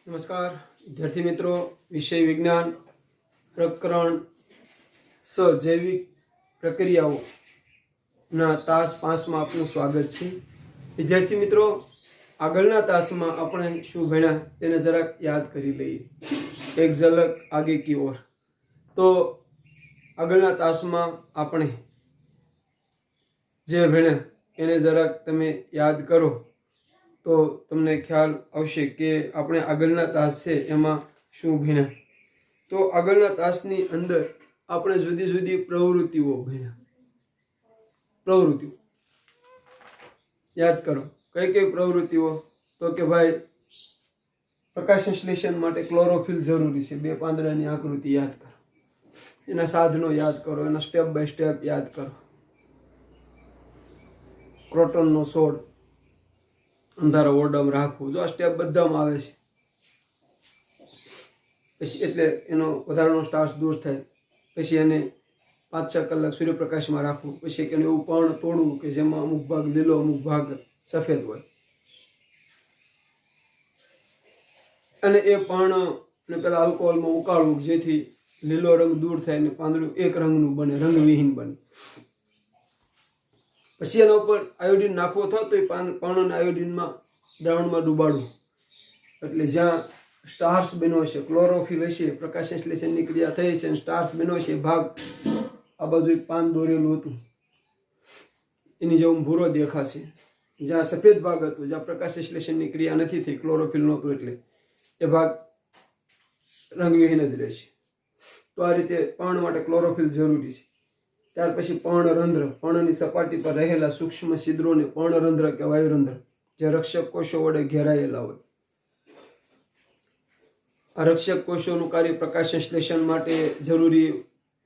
नमस्कार विद्यार्थी मित्रों, विषय विज्ञान प्रकरण स जैविक प्रक्रियाओं ना तास 5 में आपનું સ્વાગત છે। વિદ્યાર્થી મિત્રો, આગળના તાસમાં આપણે શું ભણ્યા તેને જરાક યાદ કરી લઈએ, એક ઝલક આગે કી ઓર। તો આગળના તાસમાં આપણે જે ભણ્યા એને જરાક તમે યાદ કરો तो तमने ख्याल आवशे के आपणे आगळना तास छे एमां शुं भण्या। तो आगळना तासनी अंदर आपणे जुदी जुदी प्रवृत्तिओ भण्या। प्रवृत्तिओ याद करो, कई कई प्रवृत्तिओ? तो के भाई प्रकाश संश्लेषण माटे क्लोरोफिल जरूरी छे। 2 પાંદડાની आकृति याद करो, एना साधनो याद करो, एना स्टेप बाय स्टेप याद करो। क्रोटननो છોડ अंधारा ओरडामां राखवो, जो आ स्टेप बधामां आवे छे। पछी एटले एनो वधारानो स्टार्च दूर थाय, पछी एने 5-6 कलाक सूर्यप्रकाशमां राखवो, पछी एने एवुं पण तोड़वुं के जेमां अमुक भाग લીલો अमुक भाग सफेद होय, अने ए पर्णने पेला अल्कोहोलमां उकाळवुं जेथी લીલો रंग दूर थाय अने પાંદડું एक रंगनुं बने, रंगविहीन बने। पछी एना उपर आयोडीन नाखवो थो तो पर्णने आयोडीनमां द्रावणमां डूबाडવું, એટલે જ્યાં સ્ટાર્ચ બન્યો છે, ક્લોરોફિલ હશે, પ્રકાશ સંશ્લેષણની ક્રિયા થઈ છે, સ્ટાર્ચ બન્યો છે ભાગ આ બાજુ પાન દોરેલું હતું એની જેવું ભૂરો દેખાશે। જ્યાં સફેદ ભાગ હતો, જ્યાં પ્રકાશ સંશ્લેષણની ક્રિયા નથી થઈ, ક્લોરોફિલ નહોતું, એટલે એ ભાગ રંગવિહીન જ રહેશે। તો આ રીતે પર્ણ માટે ક્લોરોફિલ જરૂરી છે। ત્યાર પછી पर्णरंध्र, पर्णनी सपाटी पर रहेला सूक्ष्म छिद्रों ने पर्णरंध्र के वायुरंध्र, जे रक्षक कोषों वडे घेरायेला होय। आ रक्षक कोषोनुं कार्य प्रकाश संश्लेषण माटे जरूरी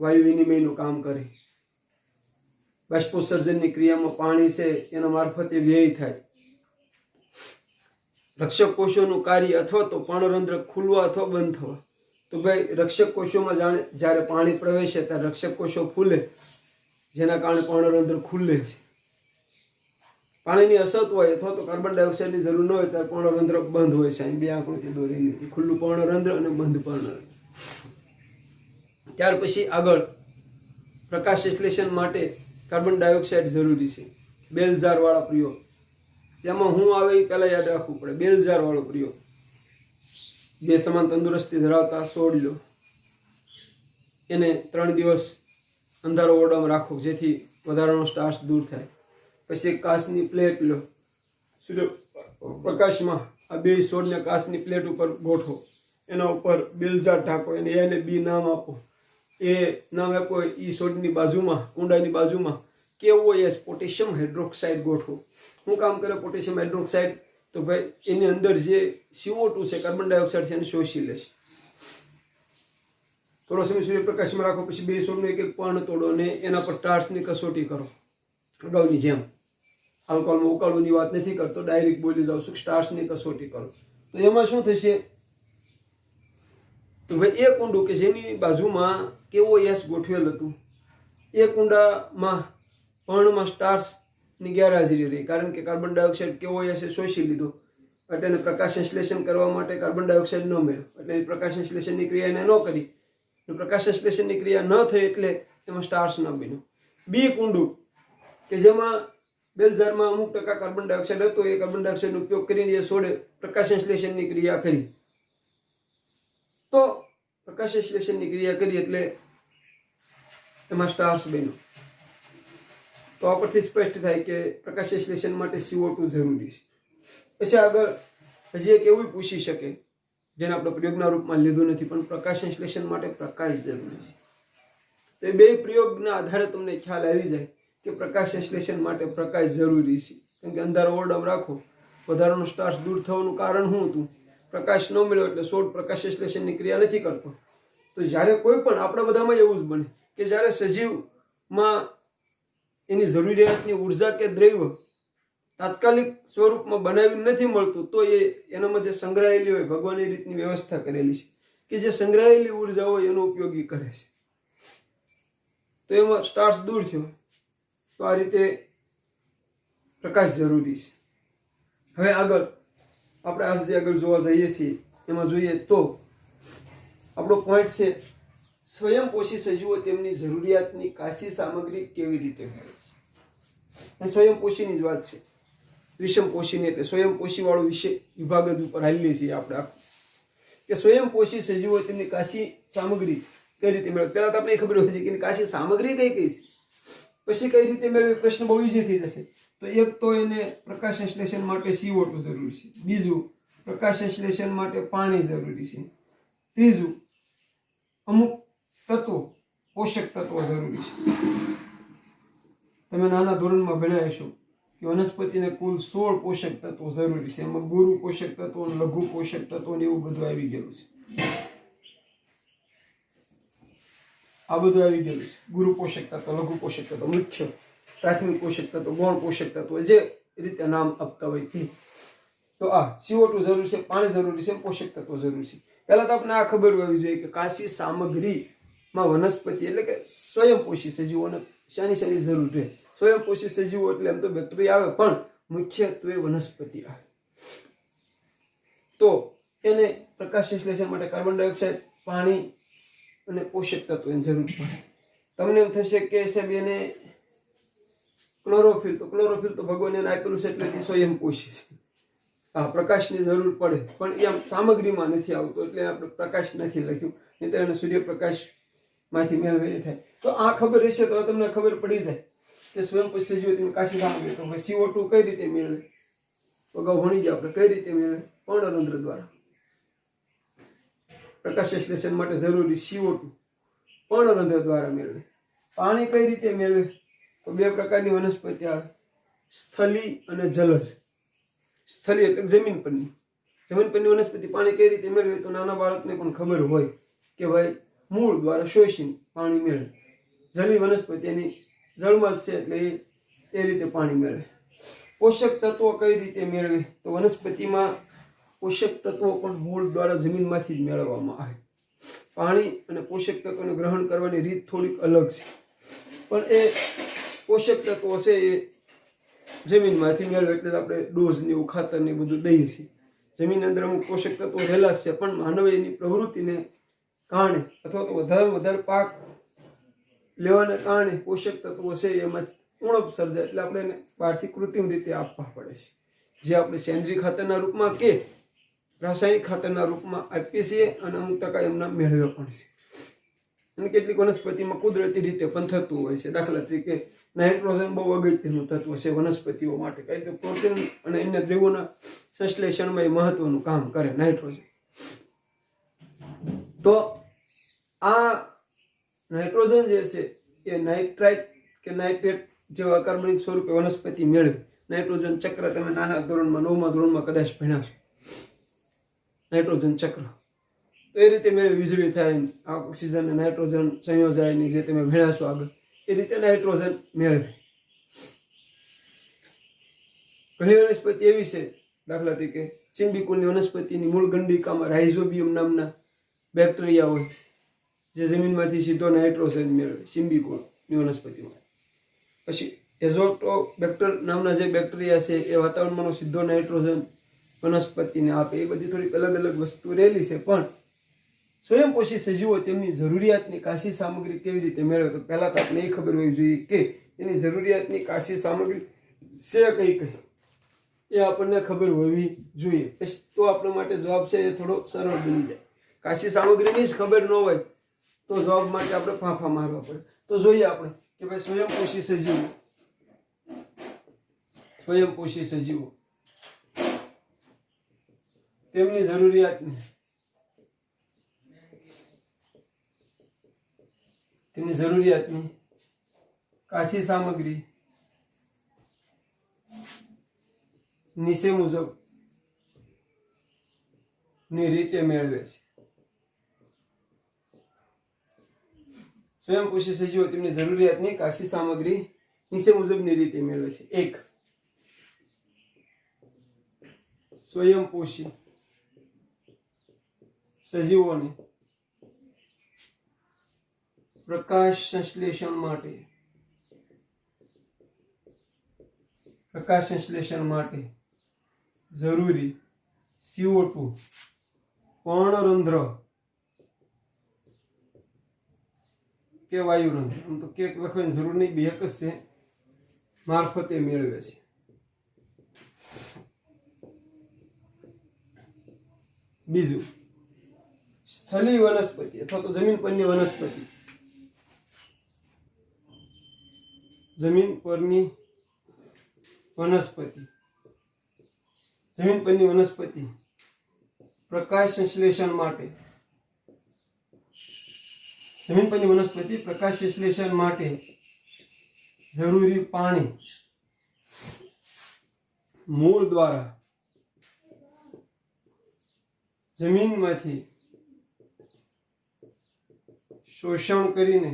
वायु विनिमयनुं काम करे। बाष्पोत्सर्जननी क्रियामां पाणी छे एना मार्फते व्यय थाय। रक्षक कोषोनुं कार्य अथवा तो पर्णरंध्र खुलवा अथवा बंध थवा। तो भाई रक्षक कोषोमां ज्यारे पाणी प्रवेशे त्यारे रक्षक कोषो फूले, जेना कारणे पर्णरंध्र खुले छे। पाणीनी असत होय अथवा तो कार्बन डाइऑक्साइडनी जरूर न होय त्यारे पर्णरंध्र बंध होय छे। बे आकृति दोरेली, खुल्लुं पर्णरंध्र अने बंध पर्णरंध्र। त्यार पछी आगळ प्रकाश संश्लेषण माटे कार्बन डाइऑक्साइड जरूरी छे। बेल जार वाळा प्रयोग, तेमां हुं आवे ए पहेला याद राखवुं पड़े। बेल जार वाळो प्रयोग, 2 સમાન तंदुरस्ती धरावता છોડ લો, એને 3 દિવસ अंधारो ओरडामां राखो जेथी वधारानो स्टार्च दूर थाय। पछी एक काचनी प्लेट लो, सूर्यप्रकाशमां आ 2 છોડને काचनी प्लेट उपर गोठो, एना उपर बेलजार ढाको, એને बी नाम आपो। ए नाम आपो ई છોડની बाजुमां, कूंडानी बाजुमां KOS पोटेशियम हाइड्रोक्साइड गोठो। शुं काम करे पोटेशियम हाइड्रोक्साइड? तो भाई एनी अंदर जे CO2 छे, कार्बन डाइऑक्साइड छे, एने शोषी लेशे। थोड़ो समय सूर्यप्रकाश में राखो, पछी 2 છોડનું एक पर्ण तोड़ो ने एना पर टार्चनी कसोटी करो। अगाउनी जेम अल्कोहोलमां उकाळવાની વાત નથી કરતો, डायरेक्ट बोली जाऊं છું, टार्चनी कसोटी करो। तो एमां शुं थशे? तो भाई एक ઊંડું કે જેની બાજુમાં KOS ગોઠવેલ હતું, એ કુંડામાં પર્ણમાં સ્ટાર્ચની ગેરહાજરી રહી, કારણ કે કાર્બન ડાયોક્સાઇડ KOS એ શોષી લીધો, એટલે એને પ્રકાશ સંશ્લેષણ કરવા માટે કાર્બન ડાયોક્સાઇડ ન મળ્યો, એટલે પ્રકાશ સંશ્લેષણની ક્રિયા એને ન કરી। प्रकाश संश्लेषणની क्रिया न થઈ એટલે એમાં સ્ટાર્ચ ન બન્યો। બી કુંડું કે જેમાં બેલજારમાં અમુક ટકા કાર્બન ડાયોક્સાઇડ હતો, એ કાર્બન ડાયોક્સાઇડનો ઉપયોગ કરીને એ છોડે પ્રકાશ સંશ્લેષણની ક્રિયા કરી। તો પ્રકાશ સંશ્લેષણની ક્રિયા કરી એટલે એમાં સ્ટાર્ચ બન્યો। તો આ પરથી સ્પષ્ટ થાય કે પ્રકાશ સંશ્લેષણ માટે CO2 જરૂરી છે। પછી આગળ હજી એક એવું પૂછી શકે જેને આપણે પ્રયોગના રૂપમાં લીધું નથી, પણ પ્રકાશ સંશ્લેષણ માટે પ્રકાશ જરૂરી છે। તો એ બે પ્રયોગના આધારે તમને ખ્યાલ આવી જાય કે પ્રકાશ સંશ્લેષણ માટે પ્રકાશ જરૂરી છે। કેમ કે અંધારા ઓરડામાં રાખો, વધારાનો સ્ટાર્ચ દૂર થવાનું કારણ શું હતું? પ્રકાશ ન મળ્યો એટલે છોડ પ્રકાશ સંશ્લેષણની ક્રિયા નથી કરતો। તો જ્યારે કોઈ પણ આપણા બધામાં એવું જ બને કે જ્યારે સજીવમાં એની જરૂરિયાતની ઉર્જા કે દ્રવ્ય तात्कालिक स्वरूप में बनावी नहीं मळतुं, तो एनामां जे संग्रहायेली होय भगवान ए रीतनी व्यवस्था करेली छे कि जे संग्रहायेली ऊर्जा होय एनो उपयोगी करे छे। तो एमां स्टार्च दूर थयो, तो आ रीते प्रकाश जरूरी छे। हवे आगळ આપણે આજે આગળ જોવા જઈએ છીએ એમાં જોઈએ તો આપણો પોઈન્ટ છે સ્વયંપોષી સજીવો તેમની જરૂરિયાતની કાશી સામગ્રી કેવી રીતે મેળવે છે. સ્વયંપોષીની જ વાત છે. વિષમપોષીની એટલે સ્વયંપોષી વાળો વિભાગ જ ઉપર હાલીએ છીએ આપણે આખું કે સ્વયંપોષી સજીવો તેમની કાશી સામગ્રી કઈ રીતે મેળવે. પહેલા તો આપણે ખબર હોય છે કે કાશી સામગ્રી કઈ કઈ છે, પછી કઈ રીતે મેળવે. પ્રશ્ન બહુ ઈઝી થઈ જશે. તો એક તો એને પ્રકાશ સંશ્લેષણ માટે CO2 જરૂરી છે, બીજું પ્રકાશ સંશ્લેષણ માટે પાણી જરૂરી છે, ત્રીજું અમુક તત્વો પોષક તત્વો જરૂરી છે. તમે નાના ધોરણમાં ભણ્યા હશો કે વનસ્પતિને કુલ 16 પોષક તત્વો જરૂરી છે. એમાં ગુરુ પોષક તત્વો, લઘુ પોષક તત્વો ને એવું બધું આવી ગયેલું છે. આ બધું આવી ગયેલું છે. ગુરુ પોષક તત્વ, લઘુ પોષક તત્વ, મુખ્ય પ્રાથમિક પોષક તત્વ, ગૌણ પોષક તત્વ, જે રીતે નામ આપતા હોય તે. તો આ CO2 જરૂરી છે, પાણી જરૂરી છે, પોષક તત્વો જરૂરી છે. પહેલા તો આપણે આ ખબર હોવી જોઈએ કે કાશી સામગ્રીમાં વનસ્પતિ એટલે કે સ્વયંપોષી સજીવોને શાની જરૂર છે. સ્વયંપોષી સજીવો એટલે એમ તો બેક્ટેરિયા આવે, પણ મુખ્યત્વે વનસ્પતિ આવે. તો એને પ્રકાશ સંશ્લેષણ માટે કાર્બન ડાયોક્સાઇડ, પાણી અને પોષક તત્વોની જરૂર પડે. તમને એમ થશે કે સાહેબ એને ક્લોરોફિલ, તો ક્લોરોફિલ તો ભગવાને એને આપેલું છે એટલે સ્વયંપોષી છે. હા, પ્રકાશની જરૂર પડે, પણ એમ સામગ્રીમાં નથી આવતો એટલે આપણે પ્રકાશ નથી લખ્યું, નહીં તો એને સૂર્યપ્રકાશમાંથી મેળવે થાય. તો આ ખબર રહેશે તો તમને ખબર પડી જાય કે સ્વયંપોષી સજીવો તેની કાશી સામગ્રી. તો CO2 કઈ રીતે મેળવે? અગાઉ ભણી ગયા આપણે. કઈ રીતે મેળવે? પર્ણરંધ્ર દ્વારા. પ્રકાશ સંશ્લેષણ માટે જરૂરી CO2 પર્ણરંધ્ર દ્વારા મેળવે. પાણી કઈ રીતે મેળવે? તો બે પ્રકારની વનસ્પતિ આવે, સ્થલી અને જલજ. સ્થલી એટલે જમીન પરની. જમીન પરની વનસ્પતિ પાણી કઈ રીતે મેળવે? તો નાના બાળકને પણ ખબર હોય કે ભાઈ મૂળ દ્વારા શોષીને પાણી મેળવે. જલી વનસ્પતિ એની જળમાં જ છે એટલે એ રીતે પાણી મેળવે. પોષક તત્વો કઈ રીતે મેળવે? તો વનસ્પતિમાં પોષક તત્વો પણ મૂળ દ્વારા જમીનમાંથી જ મેળવવામાં આવે. પાણી અને પોષક તત્વોને ગ્રહણ કરવાની રીત થોડીક અલગ છે, પણ એ પોષક તત્વો છે એ જમીનમાંથી મેળવે. એટલે આપણે ડોઝ ને એવું ખાતર ને બધું દઈએ છીએ. જમીન અંદર અમુક પોષક તત્વો રહેલા છે, પણ માનવ એની પ્રવૃત્તિને કારણે અથવા તો વધારે પાક લેવાને કારણે પોષક તત્વો છે એમાં ઉણપ સર્જાય એટલે આપણે એને બહારથી કૃત્રિમ રીતે આપવા પડે છે. જે આપણે સેન્દ્રીય ખાતરના રૂપમાં કે રાસાયણિક ખાતરના રૂપમાં આપીએ છીએ અને અમુક ટકા એમના મેળવે પણ છે. અને કેટલીક વનસ્પતિમાં કુદરતી રીતે પણ થતું હોય છે. દાખલા તરીકે નાઇટ્રોજન બહુ અગત્યનું તત્વ છે વનસ્પતિઓ માટે, કારણ કે પ્રોટીન અને અન્ય દ્રવ્યોના સંશ્લેષણમાં એ મહત્વનું કામ કરે નાઇટ્રોજન. તો આ નાઇટ્રોજન જે છે એ નાઇટ્રાઇટ કે નાઇટ્રેટ જેવા અકાર્બનિક સ્વરૂપે વનસ્પતિ મેળવે. નાઇટ્રોજન ચક્ર તમે નાના ધોરણમાં 9મા ધોરણમાં કદાચ ભણ્યા છો. નાઇટ્રોજન ચક્ર એ રીતે મેળવે. વીજળી થાય, આ ઓક્સિજન અને નાઇટ્રોજન સંયોજાયની જે તમે ભણ્યા છો આગળ, એ રીતે નાઇટ્રોજન મેળવે. ઘણી વનસ્પતિ એવી છે, દાખલા તરીકે ચિંબીકુલની વનસ્પતિની મૂળ ગંડિકામાં રાઇઝોબિયમ નામના બેક્ટેરિયા હોય જે જમીનમાંથી સીધો નાઇટ્રોજન મેળવે ચિંબીકુલની વનસ્પતિમાં. પછી એઝોટોબેક્ટર નામના જે બેક્ટેરિયા છે એ વાતાવરણમાં સીધો નાઇટ્રોજન વનસ્પતિને આપે. એ બધી થોડીક અલગ અલગ વસ્તુ રહેલી છે, પણ સ્વયંપોષી સજીવો તેમની જરૂરિયાતની કાશી સામગ્રી કેવી રીતે મેળવે? તો પહેલા તો આપણે એ ખબર હોવી જોઈએ કે એની જરૂરિયાતની કાશી સામગ્રી છે કઈ કઈ, એ આપણને ખબર હોવી જોઈએ. તો આપણા માટે જવાબ છે એ થોડો સરળ બની જાય. કાશી સામગ્રીની જ ખબર ન હોય તો જવાબ માટે આપણે ફાંફા મારવા પડે. તો જોઈએ આપણે કે ભાઈ સ્વયંપોષી સજીવો તેમની જરૂરિયાતની કાશી સામગ્રી નીચે મુજબ ની રીતે મેળવે છે. સ્વયંપોષી સજીવો તેમની જરૂરિયાતની કાશી સામગ્રી નીચે મુજબની રીતે મેળવે છે. 1. સ્વયંપોષી સજીવોને પ્રકાશ સંશ્લેષણ માટે જરૂરી CO2 પર્ણરંધ્ર કે વાયુરંધ્ર, આમ તો કે લખવાની જરૂર નહીં, બે એક જ છે, મારફતે મેળવે છે. બીજું સ્થલી વનસ્પતિ અથવા તો જમીન પરની વનસ્પતિ. જમીન પરની વનસ્પતિ, જમીન પરની વનસ્પતિ પ્રકાશ સંશ્લેષણ માટે, જમીન પરની વનસ્પતિ પ્રકાશ સંશ્લેષણ માટે જરૂરી પાણી મૂળ દ્વારા જમીનમાંથી શોષણ કરીને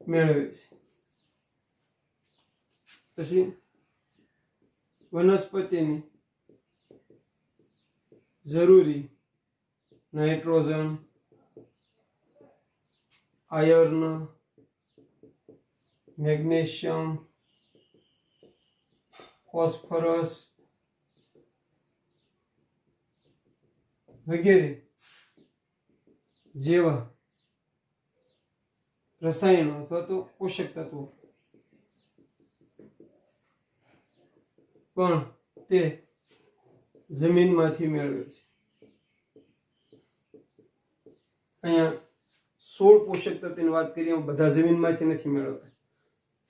મેળવે છે. પછી વનસ્પતિની જરૂરી નાઇટ્રોજન, આયર્ન, મેગ્નેશિયમ, ફોસ્ફરસ વગેરે જેવા રસાયણો અથવા તો પોષક તત્વો પણ તે જમીનમાંથી મેળવે છે. અહીંયા 16 પોષક તત્વોની વાત કરીએ, બધા જમીનમાંથી નથી મેળવતા,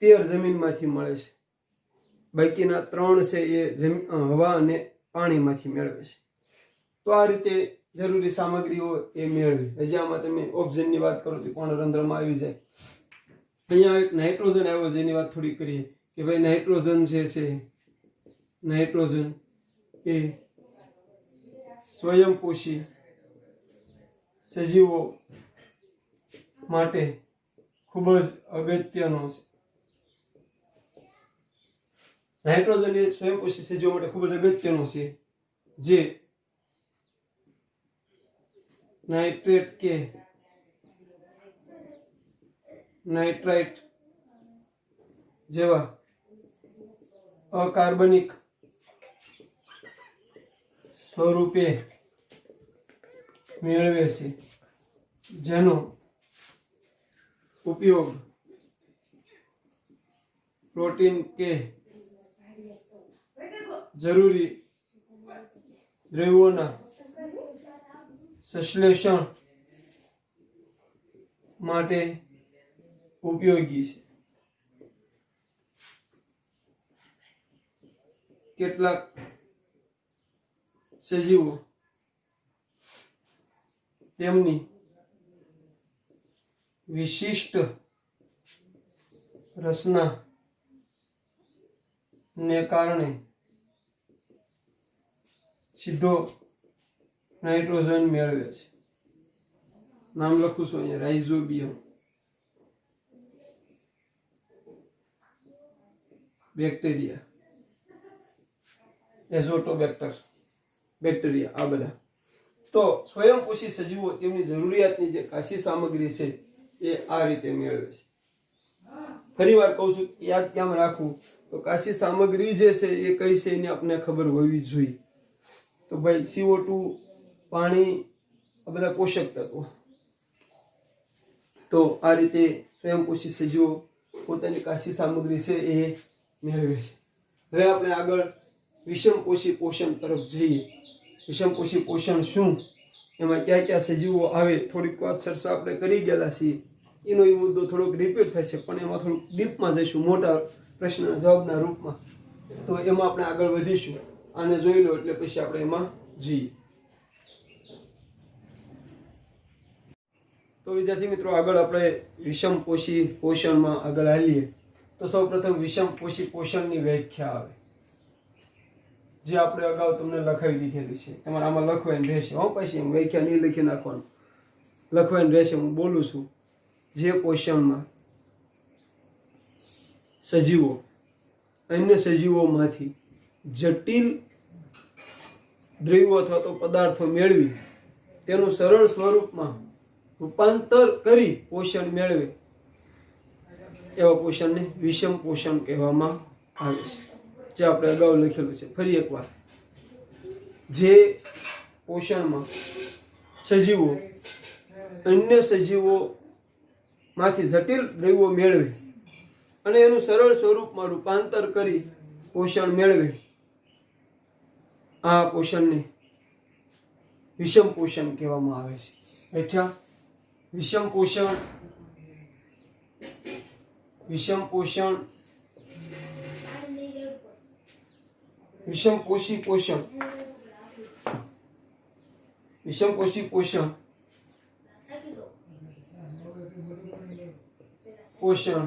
13 જમીનમાંથી મળે છે, બાકીના 3 છે એ હવા અને પાણીમાંથી મેળવે છે. તો આ રીતે જરૂરી સામગ્રીઓ એ મેળવી. હજી આમાં તમે ઓક્સિજનની વાત કરો તો પર્ણરંધ્રમાં આવી જાય. અહીંયા એક નાઇટ્રોજન આવ્યો જેની વાત થોડી કરીએ કે ભાઈ નાઇટ્રોજન જે છે, નાઇટ્રોજન એ સ્વયંપોષી સજીવો માટે ખૂબ જ અગત્યનો છે. નાઇટ્રોજન એ સ્વયંપોષી સજીવો માટે ખૂબ જ અગત્યનો છે, જે નાઇટ્રેટ કે નાઇટ્રાઇટ જેવા અકાર્બનિક સ્વરૂપે મેળવે છે, જેનો ઉપયોગ પ્રોટીન કે જરૂરી દ્રવ્યોના સંશ્લેષણ માટે ઉપયોગી છે. કેટલાક સજીવો તેમની વિશિષ્ટ રચના ને કારણે સીધો નાઇટ્રોજન મેળવે છે. નામ લખું છું અહીંયા, રાઇઝોબિયમ, બેક્ટેરિયા, એઝોટોબેક્ટર બેક્ટેરિયા, આ બધા. તો સ્વયંપોષી સજીવો તેમની જરૂરિયાતની જે કાશી સામગ્રી છે એ આ રીતે મેળવે છે. ફરી વાર કહું છું, યાદ કેમ રાખવું, તો કાશી સામગ્રી જે છે એ કઈ છે એની આપણને ખબર હોવી જોઈએ. તો ભાઈ CO2, પાણી, આ બધા પોષક તત્વો. તો આ રીતે સ્વયંપોષી સજીવો પોતાની કાશી સામગ્રી છે એ મેળવે છે. હવે આપણે આગળ વિષમપોષી પોષણ તરફ જઈએ. વિષમપોષી પોષણ શું, એમાં કયા કયા સજીવો આવે, થોડીક વાત ચર્ચા આપણે કરી ગયેલા છીએ. એનો એ મુદ્દો થોડોક રિપીટ થશે, પણ એમાં થોડુંક ડીપમાં જઈશું, મોટા પ્રશ્નના જવાબના રૂપમાં. તો એમાં આપણે આગળ વધીશું. આને જોઈ લો એટલે પછી આપણે એમાં જઈએ. તો વિદ્યાર્થી મિત્રો, આગળ આપણે વિષમપોષી પોષણમાં આગળ હાલીએ. તો સૌપ્રથમ વિષમપોષી પોષણની વ્યાખ્યા આવે, જે આપણે અગાઉ તમને લખાવી દીધેલી છે. તમારે આમાં લખવાની રહેશે. પછી એમ વ્યાખ્યા નહીં લખી નાખવાનું, લખવાની રહેશે. હું બોલું છું. જે પોષણમાં સજીવો અન્ય સજીવોમાંથી જટિલ દ્રવ્યો અથવા તો પદાર્થો મેળવી તેનું સરળ સ્વરૂપમાં રૂપાંતર કરી પોષણ મેળવે એવા પોષણને વિષમ પોષણ કહેવામાં આવે છે, જે આપણે અગાઉ લખેલું છે. ફરી એકવાર, જે પોષણમાં સજીવો અન્ય સજીવોમાંથી જટિલ દ્રવ્યો મેળવે અને એનું સરળ સ્વરૂપમાં રૂપાંતર કરી પોષણ મેળવે, આ પોષણને વિષમ પોષણ કહેવામાં આવે છે. એટલે વિષમ પોષણ, વિષમપોષી પોષણ, વિષમપોષી પોષણ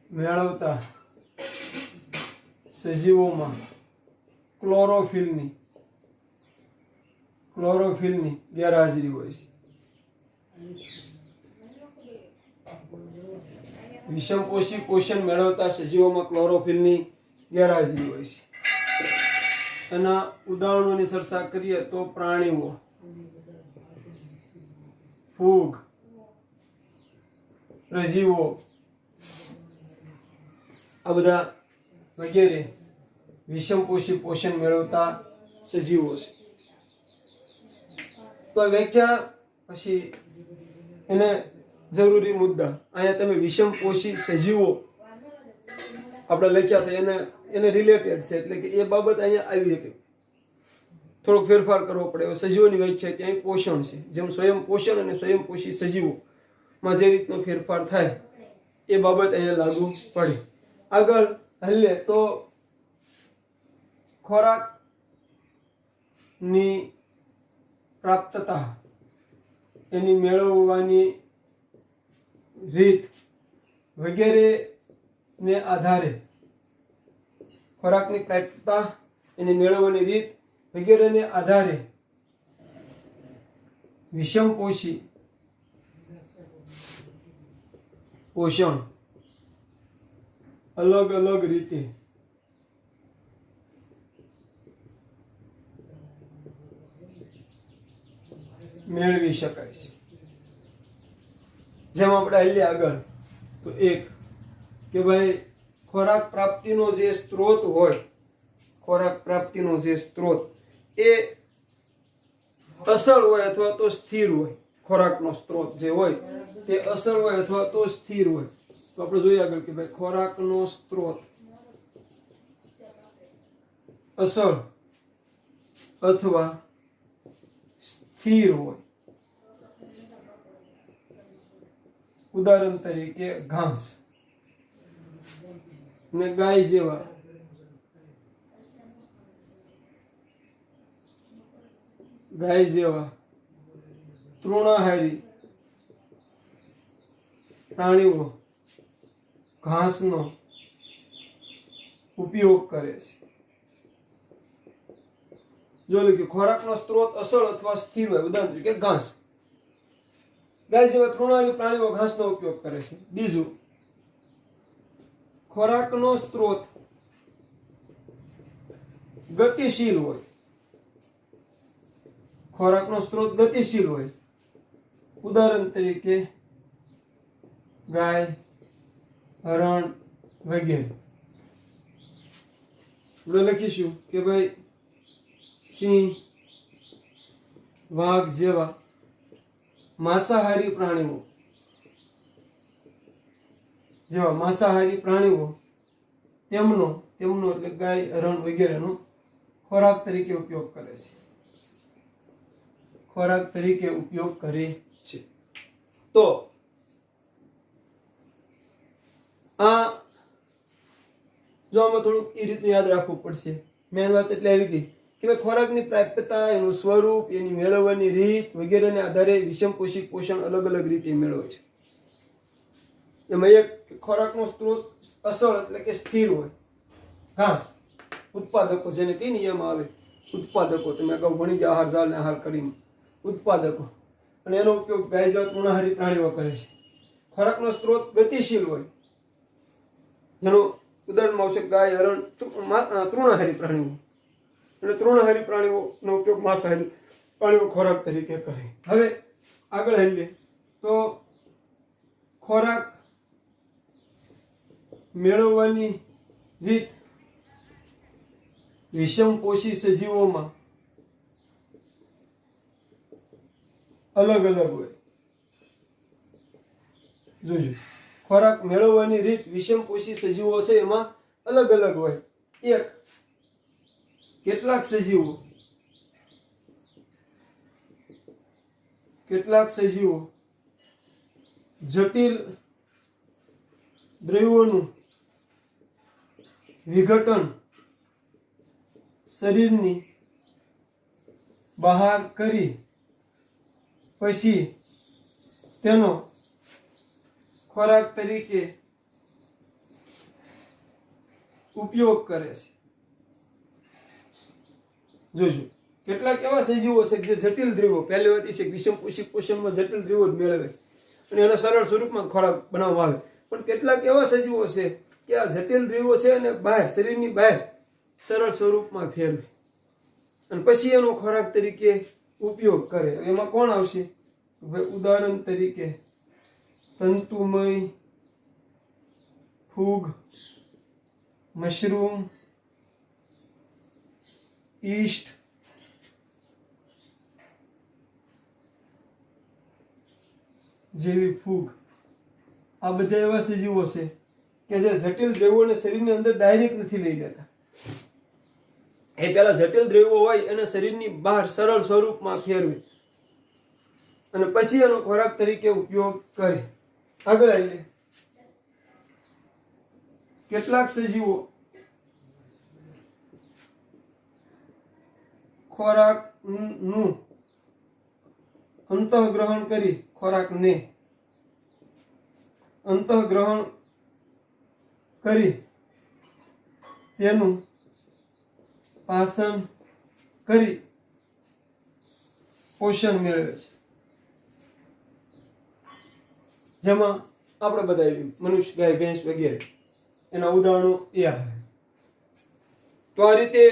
મેળવતા સજીવોમાં ક્લોરોફિલની ગેરહાજરી હોય છે. વિષમપોષી પોષણ મેળવતા સજીવોમાં ક્લોરોફિલની ગેરહાજરી હોય છે. એના ઉદાહરણોની ચર્ચા કરીએ તો પ્રાણીઓ, ફૂગ, પ્રજીવો, આ બધા વગેરે વિષમપોષી પોષણ મેળવતા સજીવો છે. તો વ્યાખ્યા પછી એને જરૂરી મુદ્દા અહીંયા તમે વિષમપોષી સજીવો આપણે લખ્યા હતા એને રિલેટેડ છે, એટલે કે એ બાબત અહીંયા આવી શકે. થોડોક ફેરફાર કરવો પડે. હવે સજીવોની વ્યાખ્યા ત્યાં પોષણ છે, જેમ સ્વયં પોષણ અને સ્વયંપોષી સજીવોમાં જે રીતનો ફેરફાર થાય એ બાબત અહીંયા લાગુ પડે. આગળ હાલે તો ખોરાકની પ્રાપ્તતા, એની મેળવવાની રીત વગેરેને આધારે, ખોરાકની પ્રાપ્તતા, એની મેળવવાની રીત વગેરેને આધારે વિષમપોષી પોષણ અલગ અલગ રીતે મેળવી શકાય છે. જેમ આપણે હાલીએ આગળ તો એક કે ભાઈ ખોરાક પ્રાપ્તિનો જે સ્ત્રોત હોય, ખોરાક પ્રાપ્તિનો જે સ્ત્રોત એ અસર હોય અથવા તો સ્થિર હોય. ખોરાકનો સ્ત્રોત જે હોય તે અસર હોય અથવા તો સ્થિર હોય. તો આપણે જોઈએ આગળ કે ભાઈ ખોરાકનો સ્ત્રોત અસર અથવા સ્થિર હોય. ઉદાહરણ તરીકે ઘાસ ને ગાય જેવા તૃણાહારી પ્રાણીઓ ઘાસનો ઉપયોગ કરે છે. જો લખ્યું ખોરાકનો સ્ત્રોત અસર અથવા સ્થિર હોય. ઉદાહરણ તરીકે ઘાસ, ગાય જેવા તૃણાહારી પ્રાણીઓ ઘાસનો ઉપયોગ કરે છે. બીજું, ખોરાકનો સ્ત્રોત ગતિશીલ હોય. ખોરાકનો સ્ત્રોત ગતિશીલ હોય. ઉદાહરણ તરીકે ગાય, હરણ વગેરે. આપણે લખીશું કે ભાઈ સિંહ, વાઘ જેવા માંસાહારી પ્રાણીઓ તેમનો એટલે ગાય, હરણ વગેરેનો ખોરાક તરીકે ઉપયોગ કરે છે. તો આ જો આમાં થોડુંક એ રીતનું યાદ રાખવું પડશે. મેન વાત એટલે આવી ગઈ કે ભાઈ ખોરાકની પ્રાપ્યતા, એનું સ્વરૂપ, એની મેળવવાની રીત વગેરેને આધારે વિષમપોષી પોષણ અલગ અલગ રીતે મેળવે છે. એમાં એક ખોરાકનો સ્ત્રોત અસર એટલે કે સ્થિર હોય. ઘાસ, ઉત્પાદકો જેને કઈ નિયમ આવે, ઉત્પાદકો તમે અગાઉ ભણી ગયા, આહાર ઝાલ ને આહાર કડીમાં ઉત્પાદકો, અને એનો ઉપયોગ ગાય જેવા તૃણાહારી પ્રાણીઓ કરે છે. ખોરાકનો સ્ત્રોત ગતિશીલ હોય, જેનું ઉદાહરણમાં આવશે ગાય, હરણ, તૃણાહારી પ્રાણીઓ, અને તૃણાહારી પ્રાણીઓનો ઉપયોગ માંસાહારી પ્રાણીઓ ખોરાક તરીકે કરે. હવે આગળ હાલીએ તો ખોરાક મેળવવાની રીત વિષમપોષી સજીવોમાં અલગ અલગ હોય. જોજો, ખોરાક મેળવવાની રીત વિષમપોષી સજીવો છે એમાં અલગ અલગ હોય. એક, કેટલાક સજીવો જટિલ દ્રવ્યોનું વિઘટન શરીરની બહાર કરી પછી તેનો ખોરાક તરીકે ઉપયોગ કરે છે. જોજો, કેટલાક એવા સજીવો છે જે જટિલ દ્રવ્યો, પહેલી વાત એ છે કે વિષમપોષી પોષણમાં જટિલ દ્રવ્યો જ મેળવે છે અને એના સરળ સ્વરૂપમાં ખોરાક બનાવવામાં આવે. પણ કેટલાક એવા સજીવો છે કે આ જટિલ દ્રવ્યો છે અને બહાર, શરીરની બહાર સરળ સ્વરૂપમાં ફેરવે અને પછી એનો ખોરાક તરીકે ઉપયોગ કરે. એમાં કોણ આવશે? ઉદાહરણ તરીકે તંતુમય ફૂગ, મશરૂમ, ઈસ્ટ, જેવી ફૂગ. આ બધા એવા સજીવો છે કે જે જટિલ દ્રવ્યોને શરીરની અંદર ડાયરેક્ટ નથી લઈ લેતા. એ પેલા જટિલ દ્રવ્યો હોય એને શરીરની બહાર સરળ સ્વરૂપમાં ફેરવે અને પછી એનો ખોરાક તરીકે ઉપયોગ કરે. આગળ આવીએ. કેટલાક સજીવો ખોરાકનું અંતઃગ્રહણ કરી, ખોરાકને અંતઃગ્રહણ કરી તેનું પાચન કરી પોષણ મેળવે છે. જેમાં આપણે બધા મનુષ્ય, ગાય, ભેંસ વગેરે એના ઉદાહરણો એ આવે. તો આ રીતે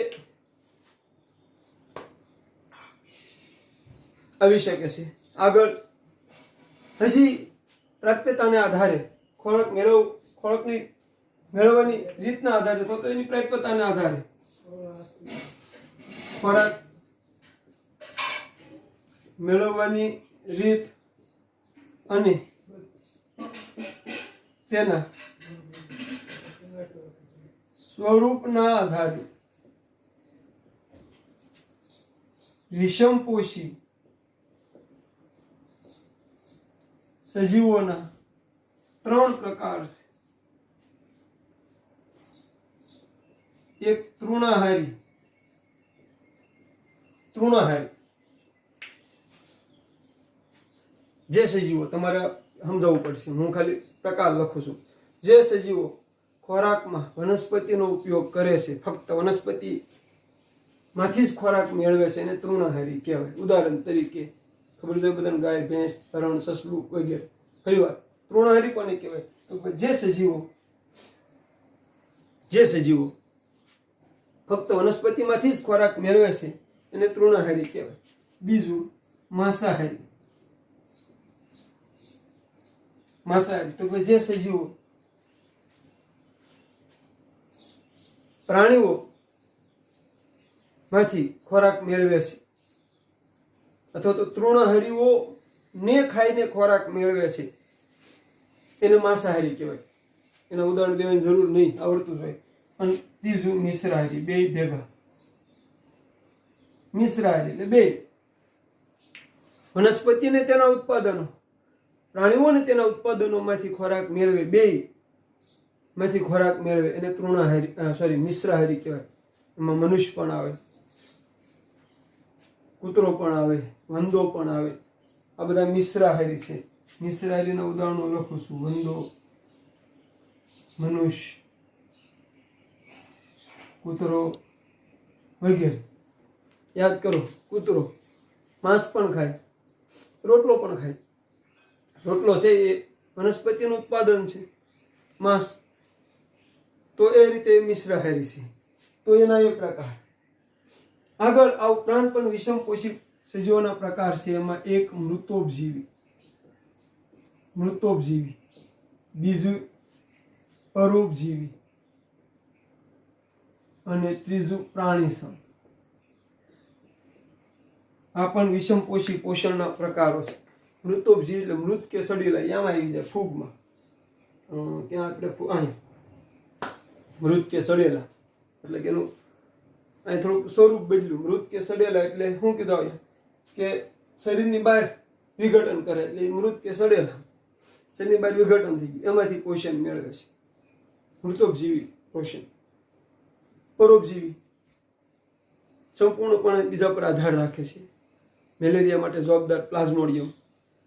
આવી શકે છે. આગળ હજી પ્રાપ્યતાને આધારે ખોરાકની મેળવવાની રીતના આધારે તો એની પ્રાપ્યતાના આધારે ખોરાક મેળવવાની રીત અને તેના સ્વરૂપના આધારે વિષમપોષી સજીવોના 3 પ્રકાર છે. એક તૃણાહારી. જે સજીવો, તમારે સમજાવવું પડશે, હું ખાલી પ્રકાર લખું છું. જે સજીવો ખોરાકમાં વનસ્પતિનો ઉપયોગ કરે છે, ફક્ત વનસ્પતિમાંથી જ ખોરાક મેળવે છે, એને તૃણાહારી કહેવાય. ઉદાહરણ તરીકે ખબર છે બધાને, ગાય, ભેંસ, હરણ, સસલું વગેરે. ફરી વાર, તૃણાહારી કોને કહેવાય? તો જે સજીવો ફક્ત વનસ્પતિમાંથી જ ખોરાક મેળવે છે એને તૃણાહારી કહેવાય. બીજું, માંસાહારી. તો જે સજીવો પ્રાણીઓ માંથી ખોરાક મેળવે છે અથવા તો તૃણહારીઓ ને ખાઈને ખોરાક મેળવે છે એને માંસાહારી કહેવાય. એના ઉદાહરણ દેવાની જરૂર નહીં, આવડતું હોય. અને ત્રીજું, મિશ્રાહારી. બે ભેગા. મિશ્રાહારી એટલે બે, વનસ્પતિને તેના ઉત્પાદનો, પ્રાણીઓને તેના ઉત્પાદનોમાંથી ખોરાક મેળવે, બે માંથી ખોરાક મેળવે એને મિશ્રાહારી કહેવાય. એમાં મનુષ્ય પણ આવે, કૂતરો પણ આવે, વંદો પણ આવે. આ બધા મિશ્રાહારી છે. મિશ્રાહારીના ઉદાહરણો લખું છું. વંદો, મનુષ્ય, કૂતરો વગેરે. યાદ કરો, કૂતરો માંસ પણ ખાય, રોટલો પણ ખાય. રોટલો છે એ વનસ્પતિનું ઉત્પાદન છે, માંસ. તો એ રીતે મિશ્રાહારી છે. તો એના એ પ્રકાર. આગળ આ ઉપરાંત પણ વિષમપોષી સજીવોના પ્રકાર છે. એમાં એક મૃતોપજીવી, બીજું પરોપજીવી, અને ત્રીજું પ્રાણીસમ. આ પણ વિષમપોષી પોષણના પ્રકારો છે. મૃતોપજીવી એટલે મૃત કે સડેલા, એમાં આવી જાય ફૂગમાં. ક્યાં આપણે અહીં મૃત કે સડેલા એટલે કે એનું અહીં થોડુંક સ્વરૂપ બદલ્યું. મૃત કે સડેલા એટલે શું કીધું આવે કે શરીરની બહાર વિઘટન કરે એટલે મૃત કે સડેલા, શરીરની બહાર વિઘટન થઈ ગયું, એમાંથી પોષણ મેળવે છે. મૃતોપજીવી પોષણ. પરોપજીવી સંપૂર્ણપણે બીજા પર આધાર રાખે છે. મેલેરિયા માટે જવાબદાર પ્લાઝ્મોડિયમ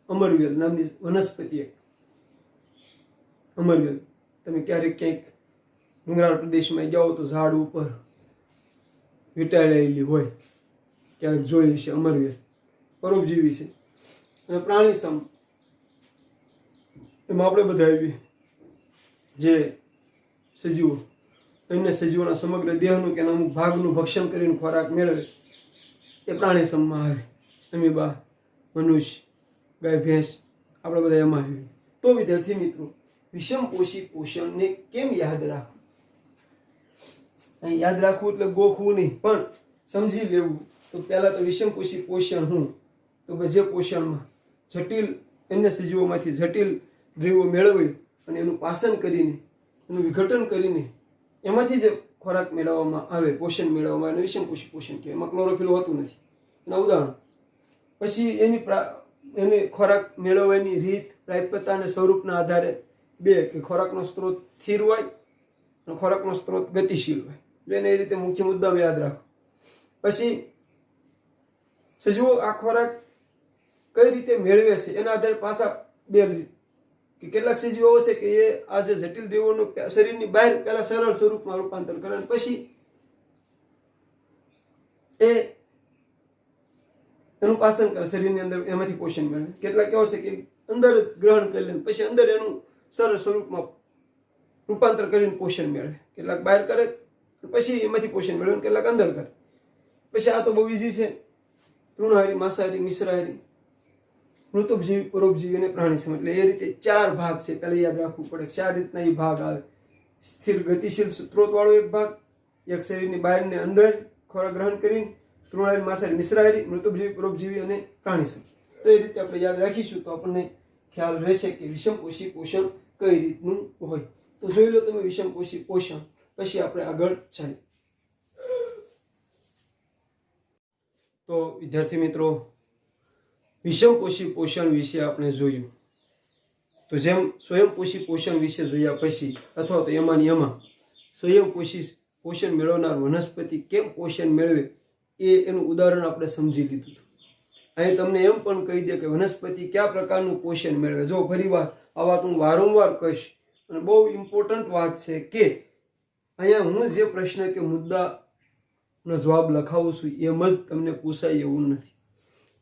અમરવેલ નામની વનસ્પતિ. એક અમરવેલ, તમે ક્યારેક ક્યાંક ડુંગરાળ પ્રદેશમાં જાઓ તો ઝાડ ઉપર વીંટાળેલી હોય, ક્યારેક જોઈ છે. અમરવેલ પરોપજીવી છે. અને પ્રાણીસમ એમાં આપણે બધા આવીએ જે સજીવો, અન્ય સજીવોના સમગ્ર દેહનું કે અમુક ભાગનું ભક્ષણ કરીને ખોરાક મેળવે એ પ્રાણીસમમાં આવે. અમીબા, મનુષ્ય, ગાય, ભેંસ, આપણે બધા એમાં આવીએ. તો વિદ્યાર્થી મિત્રો, વિષમપોષી પોષણને કેમ યાદ રાખવું? અહીં યાદ રાખવું એટલે ગોખવું નહીં, પણ સમજી લેવું. તો પહેલાં તો વિષમપોષી પોષણ શું? તો જે પોષણમાં જટિલ અન્ય સજીવોમાંથી જટિલ દ્રવ્યો મેળવી અને એનું પાચન કરીને, એનું વિઘટન કરીને એમાંથી જે ખોરાક મેળવવામાં આવે, પોષણ મેળવવામાં આવે, વિષમપોષી પોષણ કહેવાય. એમાં ક્લોરોફિલ હોતું નથી. એના ઉદાહરણ. પછી એની ખોરાક મેળવવાની રીત, પ્રાપ્યતા અને સ્વરૂપના આધારે બે, કે ખોરાકનો સ્ત્રોત સ્થિર હોય અને ખોરાકનો સ્ત્રોત ગતિશીલ હોય. એને એ રીતે મુખ્ય મુદ્દા યાદ રાખો. પછી સજીવો આ ખોરાક કઈ રીતે મેળવે છે એના આધારે પાછા બે રીત, કે કેટલાક સજીવો છે કે એ આ જે જટિલ દ્રવ્યોનું શરીરની બહાર પહેલા સરળ સ્વરૂપમાં રૂપાંતર કરે અને પછી એનું પાચન કરે શરીરની અંદર, એમાંથી પોષણ મેળવે. કેટલાક એવો છે કે અંદર ગ્રહણ કરી લે પછી અંદર એનું સરળ સ્વરૂપમાં રૂપાંતર કરીને પોષણ મેળવે. કેટલાક બહાર કરે પછી એમાંથી પોષણ મેળવે, કેટલાક અંદર કરે. પછી આ તો બહુ ઈઝી છે. તૃણહારી, માંસાહારી, મિશ્રાહારી, મૃતોપજીવી, પરોપજીવી અને પ્રાણીસમ. એટલે એ રીતે ચાર ભાગ છે. પહેલા યાદ રાખવું પડે. ચાર રીતના એ ભાગ આવે. સ્થિર ગતિશીલ સ્ત્રોતવાળો એક ભાગ, એક શરીરની બહાર ને અંદર ખોરાક ગ્રહણ કરીને, તૃણહારી, માંસાહારી, મિશ્રાહારી, મૃતોપજીવી, પરોપજીવી અને પ્રાણીસમ. તો એ રીતે આપણે યાદ રાખીશું તો આપણને ખ્યાલ રહેશે કે વિષમપોષી પોષણ કઈ રીતનું હોય. તો જોઈ લો તમે વિષમપોષી પોષણ, પછી આપણે આગળ ચાલીએ. તો વિદ્યાર્થી મિત્રો, વિષમપોષી પોષણ વિશે આપણે જોયું. તો જેમ સ્વયંપોષી પોષણ વિશે જોયા પછી, અથવા તો એમાં સ્વયંપોષી પોષણ મેળવનાર વનસ્પતિ કેમ પોષણ મેળવે એનું ઉદાહરણ આપણે સમજી લીધું. અહીં તમને એમ પણ કહી દે કે વનસ્પતિ કયા પ્રકારનું પોષણ મેળવે. જો ફરીવાર આ વાત હું વારંવાર કહીશ, અને બહુ ઇમ્પોર્ટન્ટ વાત છે કે અહીંયા હું જે પ્રશ્ન કે મુદ્દાનો જવાબ લખાવું છું એમ જ તમને પૂછાય એવું નથી.